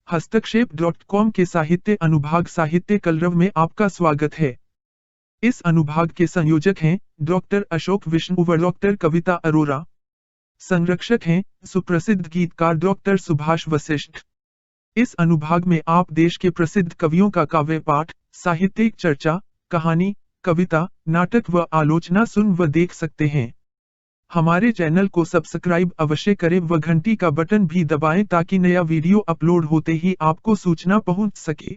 हस्तक्षेप.com के साहित्य अनुभाग साहित्य कलरव में आपका स्वागत है। इस अनुभाग के संयोजक हैं डॉक्टर अशोक विष्णु व डॉक्टर कविता अरोरा। संरक्षक हैं सुप्रसिद्ध गीतकार डॉक्टर सुभाष वशिष्ठ। इस अनुभाग में आप देश के प्रसिद्ध कवियों का काव्य पाठ, साहित्यिक चर्चा, कहानी, कविता, नाटक व आलोचना सुन व देख सकते हैं। हमारे चैनल को सब्सक्राइब अवश्य करें व घंटी का बटन भी दबाएं ताकि नया वीडियो अपलोड होते ही आपको सूचना पहुंच सके।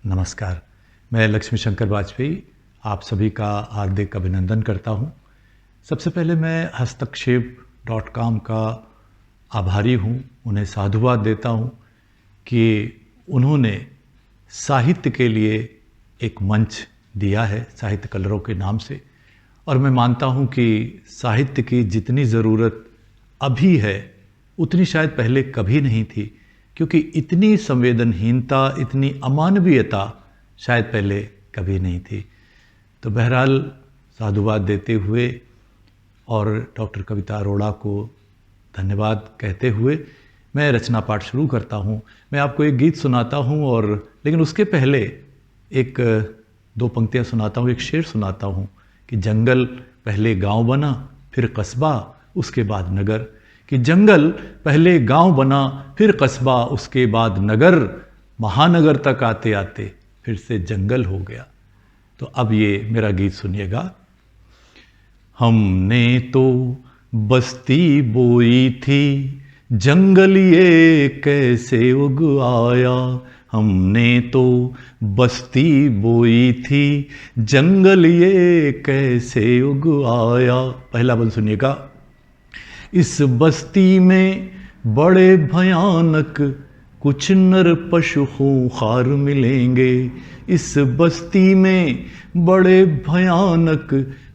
नमस्कार, मैं लक्ष्मी शंकर वाजपेयी आप सभी का हार्दिक अभिनंदन करता हूँ। सबसे पहले मैं हस्तक्षेप.com का आभारी हूँ, उन्हें साधुवाद देता हूँ कि उन्होंने साहित्य के लिए एक मंच दिया है साहित्य कलरव के नाम से। और मैं मानता हूँ कि साहित्य की जितनी ज़रूरत अभी है उतनी शायद पहले कभी नहीं थी, क्योंकि इतनी संवेदनहीनता, इतनी अमानवीयता शायद पहले कभी नहीं थी। तो बहरहाल साधुवाद देते हुए और डॉक्टर कविता अरोड़ा को धन्यवाद कहते हुए मैं रचना पाठ शुरू करता हूँ। मैं आपको एक गीत सुनाता हूँ लेकिन उसके पहले एक दो पंक्तियाँ सुनाता हूँ, एक शेर सुनाता हूँ कि जंगल पहले गांव बना फिर कस्बा उसके बाद नगर। कि जंगल पहले गांव बना फिर कस्बा उसके बाद नगर, महानगर तक आते आते फिर से जंगल हो गया। तो अब ये मेरा गीत सुनिएगा। हमने तो बस्ती बोई थी, जंगल ये कैसे उग आया। हमने तो बस्ती बोई थी, जंगल ये कैसे उग आया। पहला बंद सुनिएगा। इस बस्ती में बड़े भयानक कुछ नर पशु खूंखार मिलेंगे। इस बस्ती में बड़े भयानक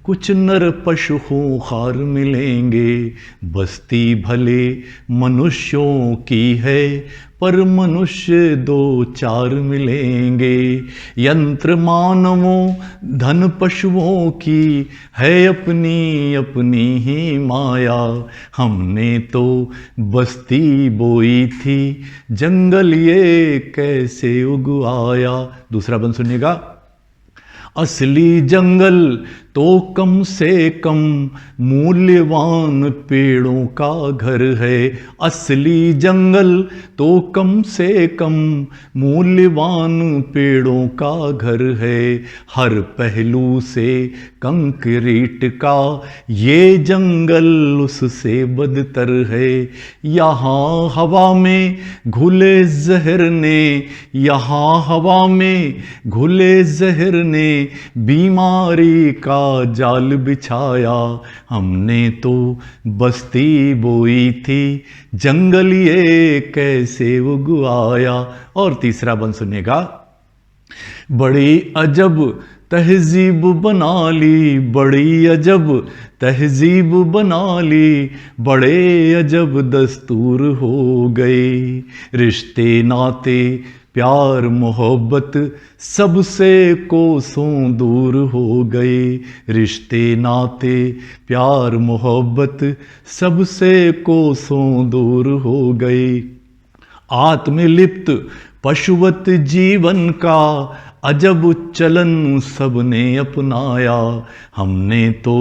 कुछ नर पशु खूंखार मिलेंगे। बस्ती भले मनुष्यों की है पर मनुष्य दो चार मिलेंगे। यंत्र मानवों धन पशुओं की है अपनी अपनी ही माया। हमने तो बस्ती बोई थी, जंगल ये कैसे उग आया। दूसरा बंद सुनिएगा। असली जंगल तो कम से कम मूल्यवान पेड़ों का घर है। असली जंगल तो कम से कम मूल्यवान पेड़ों का घर है। हर पहलू से कंक्रीट का ये जंगल उससे बदतर है। यहाँ हवा में घुले जहर ने, यहाँ हवा में घुले जहर ने बीमारी का जाल बिछाया। हमने तो बस्ती बोई थी, जंगल ये कैसे उग आया। और तीसरा बंद सुनिएगा। बड़ी अजब तहजीब बना ली, बड़ी अजब तहजीब बना ली, बड़े अजब दस्तूर हो गए। रिश्ते नाते प्यार मोहब्बत सबसे कोसों दूर हो गए। रिश्ते नाते प्यार मोहब्बत सबसे कोसों दूर हो गए। आत्मलिप्त पशुवत जीवन का अजब चलन सबने अपनाया। हमने तो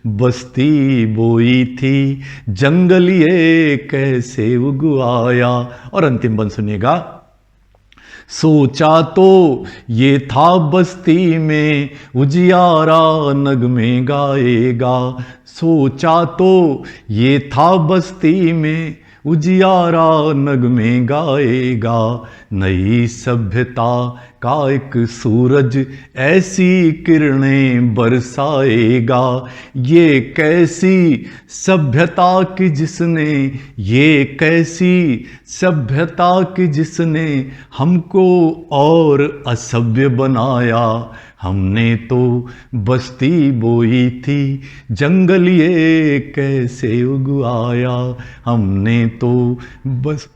बस्ती बोई थी, जंगल ये कैसे उग आया। और अंतिम बंद सुनिएगा। सोचा तो ये था बस्ती में उजियारा नगमे गाएगा। सोचा तो ये था बस्ती में उजियारा नगमे गाएगा। नई सभ्यता का एक सूरज ऐसी किरणें बरसाएगा। ये कैसी सभ्यता की जिसने, ये कैसी सभ्यता की जिसने हमको और असभ्य बनाया। हमने तो बस्ती बोई थी, जंगल ये कैसे उग आया। हमने तो बस